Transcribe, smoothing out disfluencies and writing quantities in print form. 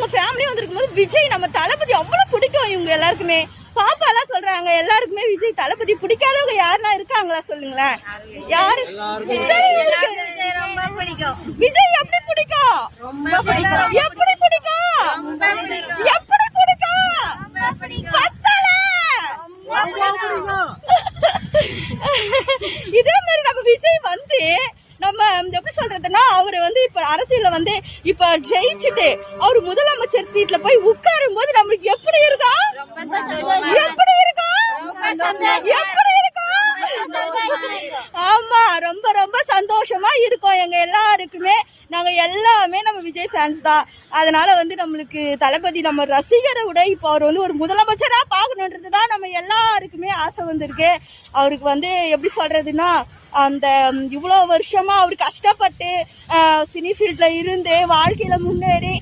அவங்க ஃபேமிலி வந்திருக்கும் போது விஜய் நம்ம தளபதி அவ்வளவு பிடிக்கும் இவங்க எல்லாருக்குமே. பாப்பா எல்லாம் சொல்றாங்க எல்லாருக்குமே விஜய் தளபதி பிடிக்காதவங்க யாருன்னா இருக்காங்களா சொல்லுங்களேன். யாரு ரொம்ப பிடிக்கும். விஜய் எப்படி பிடிக்கும்? எப்படி பிடிக்கும்? எப்படி பிடிக்கும்? பத்தல. இதே மாதிரி நம்ம விஜய் வந்து நம்ம எப்படி சொல்றதுன்னா அவரு வந்து இப்ப அரசியல்ல வந்து இப்ப ஜெயிச்சுட்டு அவரு முதலமைச்சர் சீட்ல போய் உட்காரும் போது நம்மளுக்கு எப்படி இருக்கும்? எப்படி இருக்கும்? எப்படி இருக்கும்? ஆமா, ரொம்ப ரொம்ப சந்தோஷமா இருக்கும் எங்க எல்லாருக்குமே. நாங்க எல்லாமே நம்ம விஜய் ஃபேன்ஸ் தான். அதனால வந்து நம்மளுக்கு தளபதி நம்ம ரசிகரை விட இப்போ அவர் வந்து ஒரு முதலமைச்சரா பார்க்கணுன்றதுதான் நம்ம எல்லாருக்குமே ஆசை வந்திருக்கு. அவருக்கு வந்து எப்படி சொல்றதுன்னா அந்த இவ்வளோ வருஷமா அவர் கஷ்டப்பட்டு சினி ஃபீல்ட்ல இருந்து வாழ்க்கையில முன்னேறி